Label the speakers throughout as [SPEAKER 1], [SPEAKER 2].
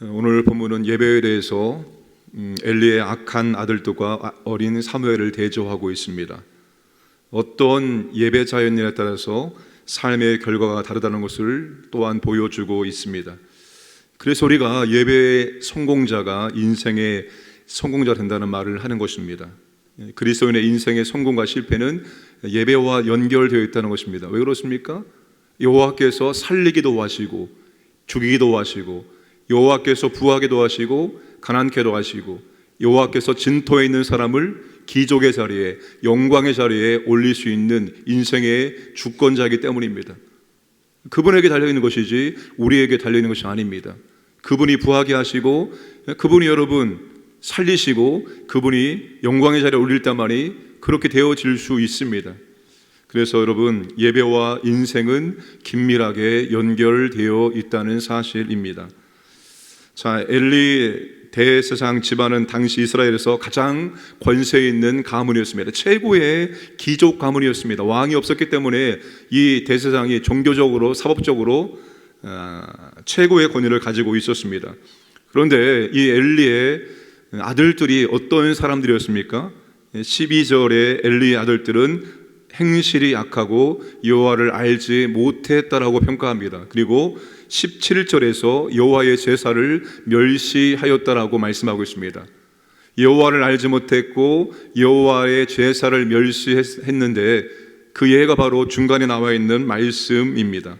[SPEAKER 1] 오늘 본문은 예배에 대해서 엘리의 악한 아들들과 어린 사무엘을 대조하고 있습니다. 어떤 예배 자연에 따라서 삶의 결과가 다르다는 것을 또한 보여주고 있습니다. 그래서 우리가 예배의 성공자가 인생의 성공자 된다는 말을 하는 것입니다. 그리스도인의 인생의 성공과 실패는 예배와 연결되어 있다는 것입니다. 왜 그렇습니까? 여호와께서 살리기도 하시고 죽이기도 하시고, 여호와께서 부하기도 하시고 가난케도 하시고, 여호와께서 진토에 있는 사람을 기족의 자리에, 영광의 자리에 올릴 수 있는 인생의 주권자이기 때문입니다. 그분에게 달려있는 것이지 우리에게 달려있는 것이 아닙니다. 그분이 부하게 하시고, 그분이 여러분 살리시고, 그분이 영광의 자리에 올릴 때만이 그렇게 되어질 수 있습니다. 그래서 여러분, 예배와 인생은 긴밀하게 연결되어 있다는 사실입니다. 자, 엘리 대제사장 집안은 당시 이스라엘에서 가장 권세 있는 가문이었습니다. 최고의 귀족 가문이었습니다. 왕이 없었기 때문에 이 대제사장이 종교적으로, 사법적으로 최고의 권위를 가지고 있었습니다. 그런데 이 엘리의 아들들이 어떤 사람들이었습니까? 12절에 엘리의 아들들은 행실이 약하고 여호와를 알지 못했다라고 평가합니다. 그리고 17절에서 여호와의 제사를 멸시하였다라고 말씀하고 있습니다. 여호와를 알지 못했고 여호와의 제사를 멸시했는데 그 예가 바로 중간에 나와 있는 말씀입니다.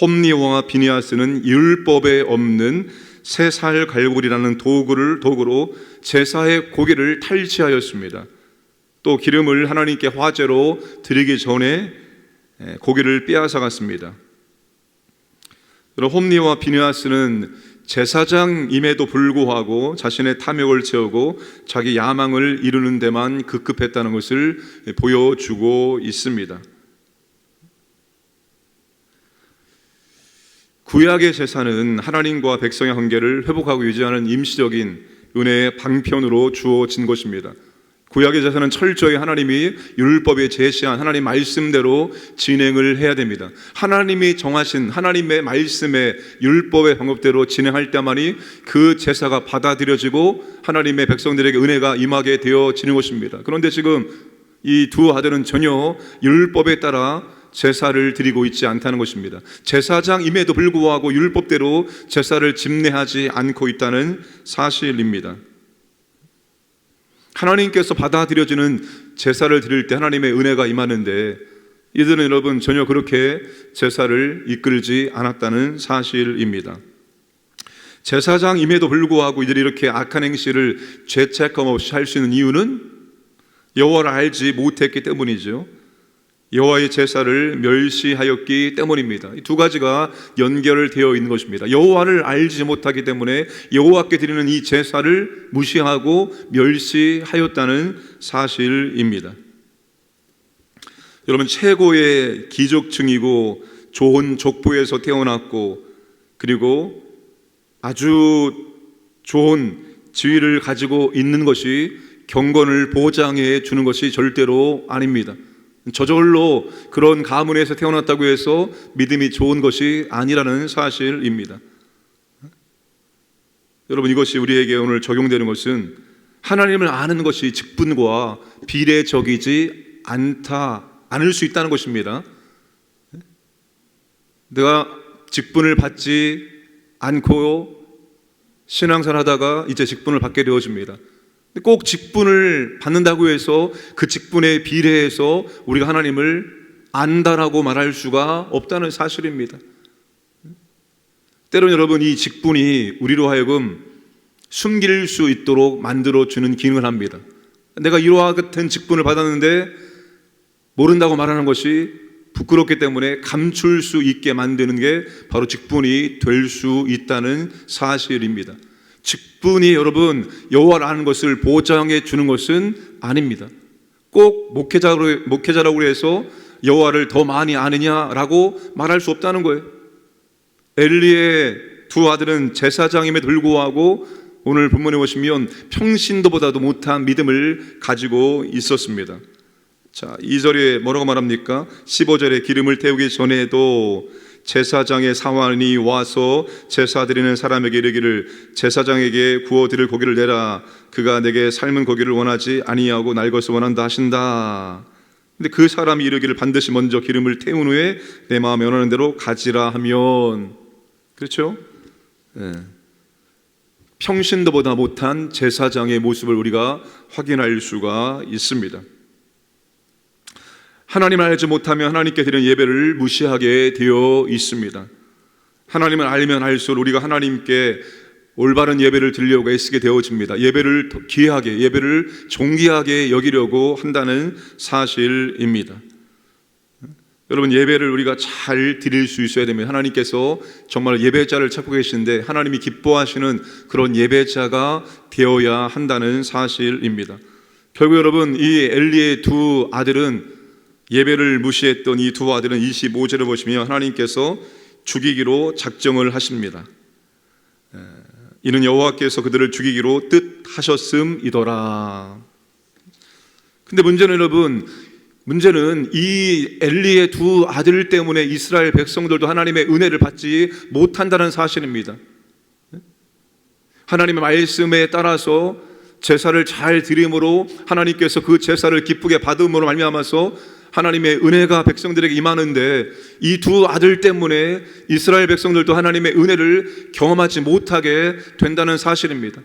[SPEAKER 1] 홈니와 비니아스는 율법에 없는 새살 갈고리라는 도구로 제사의 고기를 탈취하였습니다. 또 기름을 하나님께 화제로 드리기 전에 고기를 빼앗아갔습니다. 홈니와 비느하스는 제사장임에도 불구하고 자신의 탐욕을 채우고 자기 야망을 이루는 데만 급급했다는 것을 보여주고 있습니다. 구약의 제사는 하나님과 백성의 관계를 회복하고 유지하는 임시적인 은혜의 방편으로 주어진 것입니다. 구약의 제사는 철저히 하나님이 율법에 제시한 하나님 말씀대로 진행을 해야 됩니다. 하나님이 정하신 하나님의 말씀의 율법의 방법대로 진행할 때만이 그 제사가 받아들여지고 하나님의 백성들에게 은혜가 임하게 되어지는 것입니다. 그런데 지금 이 두 아들은 전혀 율법에 따라 제사를 드리고 있지 않다는 것입니다. 제사장임에도 불구하고 율법대로 제사를 집례하지 않고 있다는 사실입니다. 하나님께서 받아들여지는 제사를 드릴 때 하나님의 은혜가 임하는데 이들은 여러분 전혀 그렇게 제사를 이끌지 않았다는 사실입니다. 제사장임에도 불구하고 이들이 이렇게 악한 행실을 죄책감 없이 할 수 있는 이유는 여호와를 알지 못했기 때문이죠. 여호와의 제사를 멸시하였기 때문입니다. 이 두 가지가 연결되어 있는 것입니다. 여호와를 알지 못하기 때문에 여호와께 드리는 이 제사를 무시하고 멸시하였다는 사실입니다. 여러분, 최고의 귀족층이고 좋은 족보에서 태어났고 그리고 아주 좋은 지위를 가지고 있는 것이 경건을 보장해 주는 것이 절대로 아닙니다. 저절로 그런 가문에서 태어났다고 해서 믿음이 좋은 것이 아니라는 사실입니다. 여러분, 이것이 우리에게 오늘 적용되는 것은 하나님을 아는 것이 직분과 비례적이지 않을 수 있다는 것입니다. 내가 직분을 받지 않고 신앙생활 하다가 이제 직분을 받게 되어집니다. 꼭 직분을 받는다고 해서 그 직분에 비례해서 우리가 하나님을 안다라고 말할 수가 없다는 사실입니다. 때로는 여러분, 이 직분이 우리로 하여금 숨길 수 있도록 만들어주는 기능을 합니다. 내가 이와 같은 직분을 받았는데 모른다고 말하는 것이 부끄럽기 때문에 감출 수 있게 만드는 게 바로 직분이 될 수 있다는 사실입니다. 직분이 여러분 여호와를 아는 것을 보장해 주는 것은 아닙니다. 꼭 목회자라고 해서 여호와를 더 많이 아느냐라고 말할 수 없다는 거예요. 엘리의 두 아들은 제사장임에도 불구하고 오늘 본문에 보시면 평신도보다도 못한 믿음을 가지고 있었습니다. 자, 2절에 뭐라고 말합니까? 15절에 기름을 태우기 전에도 제사장의 사환이 와서 제사 드리는 사람에게 이르기를 제사장에게 구워 드릴 고기를 내라. 그가 내게 삶은 고기를 원하지 아니하고 날 것을 원한다 하신다. 근데 그 사람이 이르기를 반드시 먼저 기름을 태운 후에 내 마음에 원하는 대로 가지라 하면, 그렇죠? 네. 평신도보다 못한 제사장의 모습을 우리가 확인할 수가 있습니다. 하나님을 알지 못하면 하나님께 드리는 예배를 무시하게 되어 있습니다. 하나님을 알면 알수록 우리가 하나님께 올바른 예배를 드리려고 애쓰게 되어집니다. 예배를 귀하게, 예배를 존귀하게 여기려고 한다는 사실입니다. 여러분, 예배를 우리가 잘 드릴 수 있어야 되면 하나님께서 정말 예배자를 찾고 계신데 하나님이 기뻐하시는 그런 예배자가 되어야 한다는 사실입니다. 결국 여러분, 이 엘리의 두 아들은, 예배를 무시했던 이 두 아들은 25절을 보시면 하나님께서 죽이기로 작정을 하십니다. 이는 여호와께서 그들을 죽이기로 뜻하셨음이더라. 근데 문제는 여러분, 문제는 이 엘리의 두 아들 때문에 이스라엘 백성들도 하나님의 은혜를 받지 못한다는 사실입니다. 하나님의 말씀에 따라서 제사를 잘 드림으로 하나님께서 그 제사를 기쁘게 받음으로 말미암아서 하나님의 은혜가 백성들에게 임하는데 이 두 아들 때문에 이스라엘 백성들도 하나님의 은혜를 경험하지 못하게 된다는 사실입니다.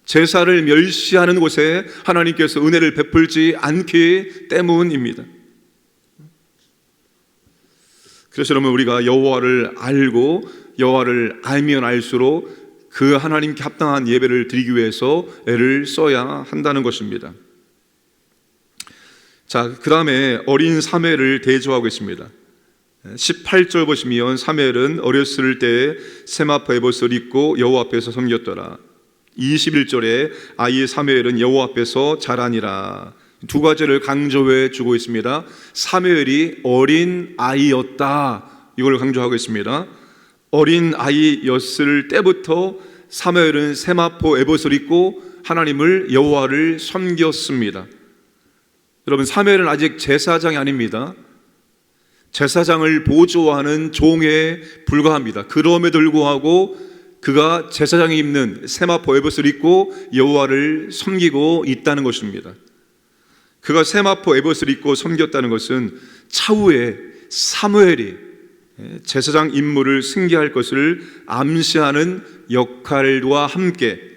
[SPEAKER 1] 제사를 멸시하는 곳에 하나님께서 은혜를 베풀지 않기 때문입니다. 그래서 여러분, 우리가 여호와를 알고 여호와를 알면 알수록 그 하나님께 합당한 예배를 드리기 위해서 애를 써야 한다는 것입니다. 자, 그 다음에 어린 사무엘을 대조하고 있습니다. 18절 보시면 사무엘은 어렸을 때에 세마포 에봇을 입고 여호와 앞에서 섬겼더라. 21절에 아이 사무엘은 여호와 앞에서 자라니라. 두 가지를 강조해 주고 있습니다. 사무엘이 어린 아이였다, 이걸 강조하고 있습니다. 어린 아이였을 때부터 사무엘은 세마포 에봇을 입고 하나님을, 여호와를 섬겼습니다. 여러분, 사무엘은 아직 제사장이 아닙니다. 제사장을 보조하는 종에 불과합니다. 그럼에도 불구하고 그가 제사장이 입는 세마포 에봇을 입고 여호와를 섬기고 있다는 것입니다. 그가 세마포 에봇을 입고 섬겼다는 것은 차후에 사무엘이 제사장 임무를 승계할 것을 암시하는 역할과 함께,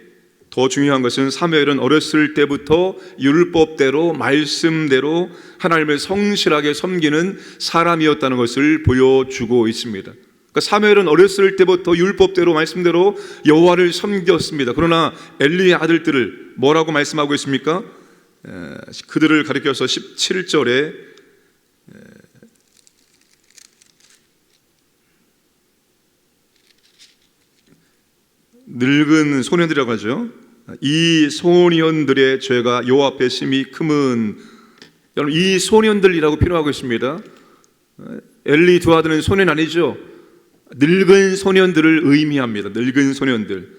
[SPEAKER 1] 더 중요한 것은 사무엘은 어렸을 때부터 율법대로, 말씀대로 하나님을 성실하게 섬기는 사람이었다는 것을 보여주고 있습니다. 그러니까 사무엘은 어렸을 때부터 율법대로, 말씀대로 여호와를 섬겼습니다. 그러나 엘리의 아들들을 뭐라고 말씀하고 있습니까? 그들을 가리켜서 17절에 늙은 소년들이라고 하죠. 이 소년들의 죄가 여호와 앞에 심히 크면, 여러분, 이 소년들이라고 표현하고 있습니다. 엘리 두 아들은 소년 아니죠. 늙은 소년들을 의미합니다. 늙은 소년들.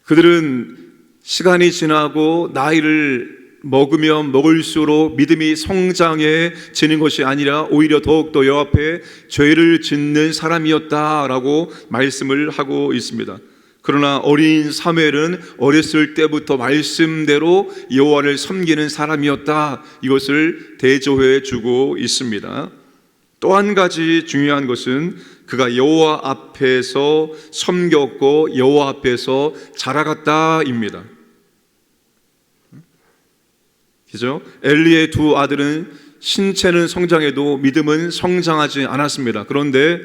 [SPEAKER 1] 그들은 시간이 지나고 나이를 먹으면 먹을수록 믿음이 성장해지는 것이 아니라 오히려 더욱더 여호와 앞에 죄를 짓는 사람이었다라고 말씀을 하고 있습니다. 그러나 어린 사무엘은 어렸을 때부터 말씀대로 여호와를 섬기는 사람이었다, 이것을 대조해 주고 있습니다. 또 한 가지 중요한 것은 그가 여호와 앞에서 섬겼고 여호와 앞에서 자라갔다입니다. 그죠? 엘리의 두 아들은 신체는 성장해도 믿음은 성장하지 않았습니다. 그런데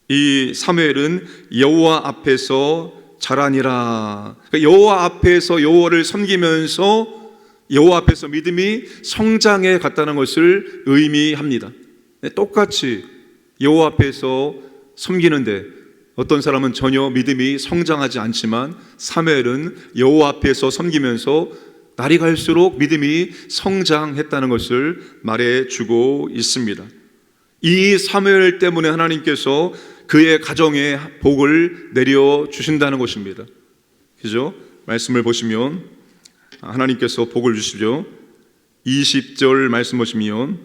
[SPEAKER 1] 이 사무엘은 여호와 앞에서 자라니라. 그러니까 여호와 앞에서 여호와를 섬기면서 여호와 앞에서 믿음이 성장해 갔다는 것을 의미합니다. 똑같이 여호와 앞에서 섬기는데 어떤 사람은 전혀 믿음이 성장하지 않지만 사무엘은 여호와 앞에서 섬기면서 날이 갈수록 믿음이 성장했다는 것을 말해주고 있습니다. 이 사무엘 때문에 하나님께서 그의 가정에 복을 내려주신다는 것입니다. 그죠? 말씀을 보시면 하나님께서 복을 주시죠. 20절 말씀 보시면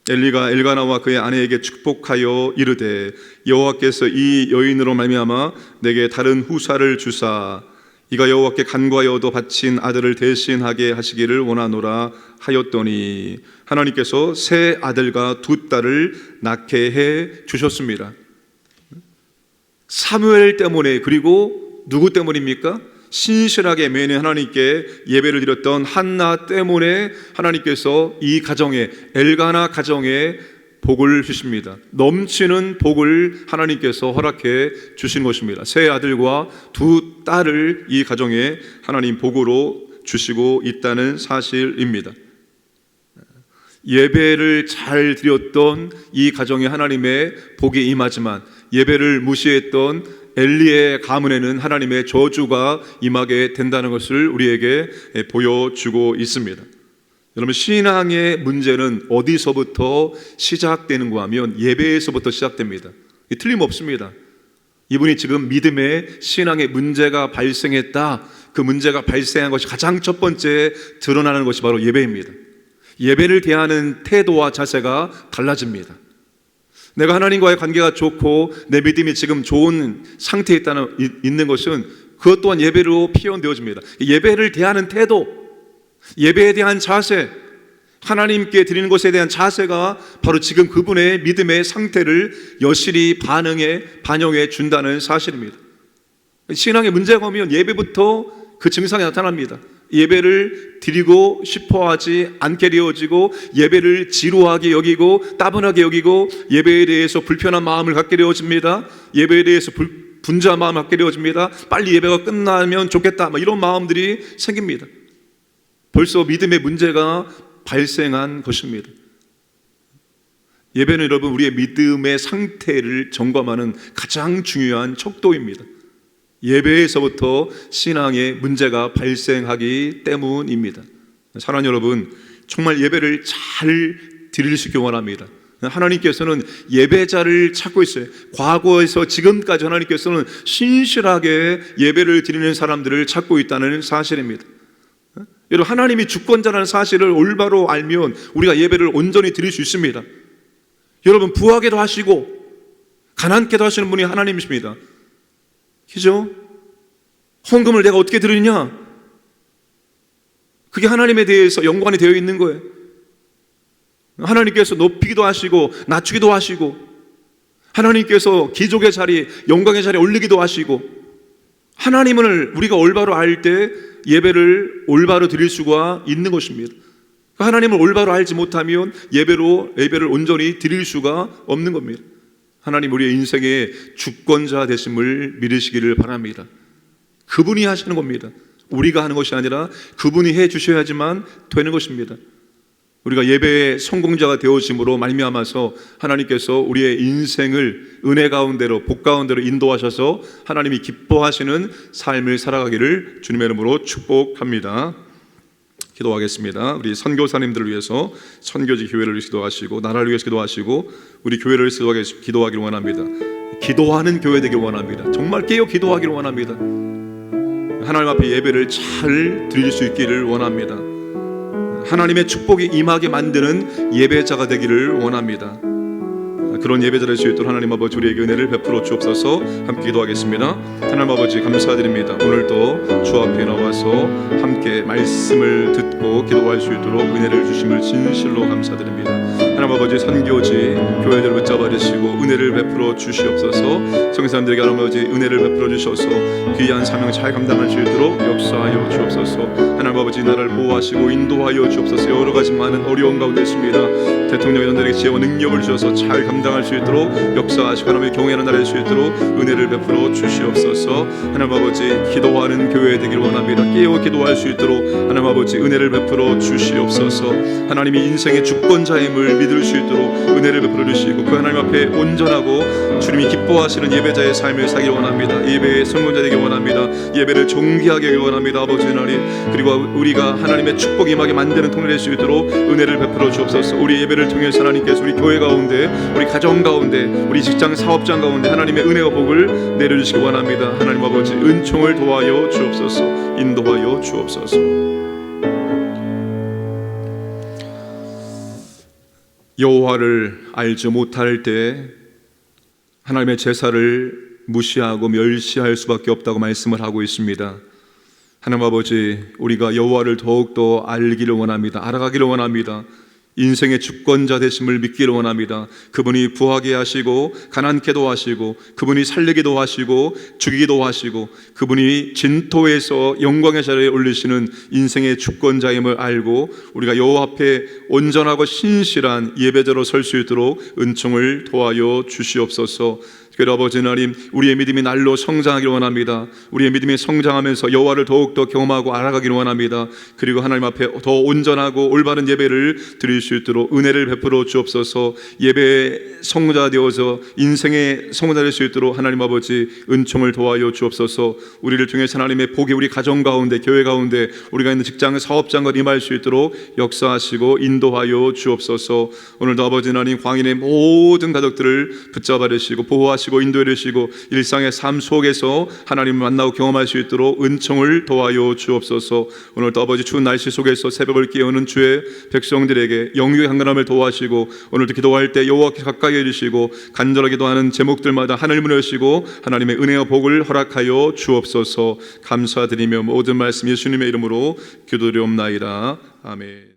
[SPEAKER 1] 엘리가 엘가나와 그의 아내에게 축복하여 이르되 여호와께서 이 여인으로 말미암아 내게 다른 후사를 주사 이가 여호와께 간과하여도 바친 아들을 대신하게 하시기를 원하노라 하였더니 하나님께서 세 아들과 두 딸을 낳게 해 주셨습니다. 사무엘 때문에, 그리고 누구 때문입니까? 신실하게 매년 하나님께 예배를 드렸던 한나 때문에 하나님께서 이 가정에, 엘가나 가정에 복을 주십니다. 넘치는 복을 하나님께서 허락해 주신 것입니다. 세 아들과 두 딸을 이 가정에 하나님 복으로 주시고 있다는 사실입니다. 예배를 잘 드렸던 이 가정에 하나님의 복이 임하지만 예배를 무시했던 엘리의 가문에는 하나님의 저주가 임하게 된다는 것을 우리에게 보여주고 있습니다. 여러분, 신앙의 문제는 어디서부터 시작되는가 하면 예배에서부터 시작됩니다. 틀림없습니다. 이분이 지금 믿음의 신앙의 문제가 발생했다, 그 문제가 발생한 것이 가장 첫 번째 드러나는 것이 바로 예배입니다. 예배를 대하는 태도와 자세가 달라집니다. 내가 하나님과의 관계가 좋고 내 믿음이 지금 좋은 상태에 있는 것은 그것 또한 예배로 표현되어집니다. 예배를 대하는 태도, 예배에 대한 자세, 하나님께 드리는 것에 대한 자세가 바로 지금 그분의 믿음의 상태를 여실히 반영해 준다는 사실입니다. 신앙의 문제가 오면 예배부터 그 증상이 나타납니다. 예배를 드리고 싶어하지 않게 되어지고, 예배를 지루하게 여기고 따분하게 여기고, 예배에 대해서 불편한 마음을 갖게 되어집니다. 예배에 대해서 분주한 마음을 갖게 되어집니다. 빨리 예배가 끝나면 좋겠다, 이런 마음들이 생깁니다. 벌써 믿음의 문제가 발생한 것입니다. 예배는 여러분, 우리의 믿음의 상태를 점검하는 가장 중요한 척도입니다. 예배에서부터 신앙의 문제가 발생하기 때문입니다. 사랑하는 여러분, 정말 예배를 잘 드릴 수 있기 원합니다. 하나님께서는 예배자를 찾고 있어요. 과거에서 지금까지 하나님께서는 신실하게 예배를 드리는 사람들을 찾고 있다는 사실입니다. 여러분, 하나님이 주권자라는 사실을 올바로 알면 우리가 예배를 온전히 드릴 수 있습니다. 여러분, 부하게도 하시고 가난케도 하시는 분이 하나님이십니다. 그죠? 헌금을 내가 어떻게 드리느냐? 그게 하나님에 대해서 연관이 되어 있는 거예요. 하나님께서 높이기도 하시고 낮추기도 하시고, 하나님께서 기족의 자리, 영광의 자리에 올리기도 하시고, 하나님을 우리가 올바로 알 때 예배를 올바로 드릴 수가 있는 것입니다. 하나님을 올바로 알지 못하면 예배를 온전히 드릴 수가 없는 겁니다. 하나님, 우리의 인생의 주권자 되심을 믿으시기를 바랍니다. 그분이 하시는 겁니다. 우리가 하는 것이 아니라 그분이 해 주셔야지만 되는 것입니다. 우리가 예배의 성공자가 되어짐으로 말미암아서 하나님께서 우리의 인생을 은혜 가운데로, 복 가운데로 인도하셔서 하나님이 기뻐하시는 삶을 살아가기를 주님의 이름으로 축복합니다. 기도하겠습니다. 우리 선교사님들을 위해서 선교지 교회를 위해서 기도하시고, 나라를 위해서 기도하시고, 우리 교회를 위해서 기도하기를 원합니다. 기도하는 교회 되길 원합니다. 정말 깨어 기도하기를 원합니다. 하나님 앞에 예배를 잘 드릴 수 있기를 원합니다. 하나님의 축복이 임하게 만드는 예배자가 되기를 원합니다. 그런 예배자 될 수 있도록 하나님 아버지 우리에게 은혜를 베풀어 주옵소서. 함께 기도하겠습니다. 하나님 아버지 감사드립니다. 오늘도 주 앞에 나와서 함께 말씀을 듣고 기도할 수 있도록 은혜를 주심을 진실로 감사드립니다. 하나님 아버지, 선교지 교회들을 붙잡아 주시고 은혜를 베풀어 주시옵소서. 성도님들에게 하나님 아버지 은혜를 베풀어 주셔서 귀한 사명 잘 감당할 수 있도록 역사하여 주옵소서. 하나님 아버지, 나라를 보호하시고 인도하여 주옵소서. 여러 가지 많은 어려움 가운데 있습니다. 대통령 연들에게 지혜와 능력을 주셔서 잘 감당할 수 있도록 역사하시고 하나님의 경외하는 나라 될 수 있도록 은혜를 베풀어 주시옵소서. 하나님 아버지, 기도하는 교회 되길 원합니다. 깨어 기도할 수 있도록 하나님 아버지 은혜를 베풀어 주시옵소서. 하나님이 인생의 주권자임을 믿을 수 있도록 은혜를 베풀어 주시고, 그 하나님 앞에 온전하고 주님이 기뻐하시는 예배자의 삶을 살기 원합니다. 예배의 성공자 되길 원합니다. 예배를 존귀하게 하길 원합니다. 아버지 하나님, 그리고 우리가 하나님의 축복 임하게 만드는 통로 될 수 있도록 은혜를 베풀어 주옵소서. 우리 예배를 통해서 하나님께서 우리 교회 가운데, 우리 가정 가운데, 우리 직장 사업장 가운데 하나님의 은혜와 복을 내려주시기 원합니다. 하나님 아버지, 은총을 도와여 주옵소서. 인도하여 주옵소서. 여호와를 알지 못할 때 하나님의 제사를 무시하고 멸시할 수밖에 없다고 말씀을 하고 있습니다. 하나님 아버지, 우리가 여호와를 더욱더 알기를 원합니다. 알아가기를 원합니다. 인생의 주권자 되심을 믿기를 원합니다. 그분이 부하게 하시고 가난케도 하시고 그분이 살리기도 하시고 죽이기도 하시고 그분이 진토에서 영광의 자리에 올리시는 인생의 주권자임을 알고 우리가 여호와 앞에 온전하고 신실한 예배자로 설 수 있도록 은총을 도와여 주시옵소서. 그래서 아버지 하나님, 우리의 믿음이 날로 성장하기를 원합니다. 우리의 믿음이 성장하면서 여호와를 더욱더 경험하고 알아가기를 원합니다. 그리고 하나님 앞에 더 온전하고 올바른 예배를 드릴 수 있도록 은혜를 베풀어 주옵소서. 예배의 성자 되어서 인생의 성자 될 수 있도록 하나님 아버지 은총을 도와여 주옵소서. 우리를 통해서 하나님의 복이 우리 가정 가운데, 교회 가운데, 우리가 있는 직장, 사업장과 임할 수 있도록 역사하시고 인도하여 주옵소서. 오늘도 아버지 하나님, 광인의 모든 가족들을 붙잡아 주시고 보호하시고 인도해 주시고 일상의 삶 속에서 하나님을 만나고 경험할 수 있도록 은총을 도와여 주옵소서. 오늘도 아버지 추운 날씨 속에서 새벽을 깨우는 주의 백성들에게 영육의 강건함을 도와주시고 오늘도 기도할 때 여호와께 가까이 해주시고 간절하게 기도하는 제목들마다 하늘 문을 여시고 하나님의 은혜와 복을 허락하여 주옵소서. 감사드리며 모든 말씀 예수님의 이름으로 기도드리옵나이다. 아멘.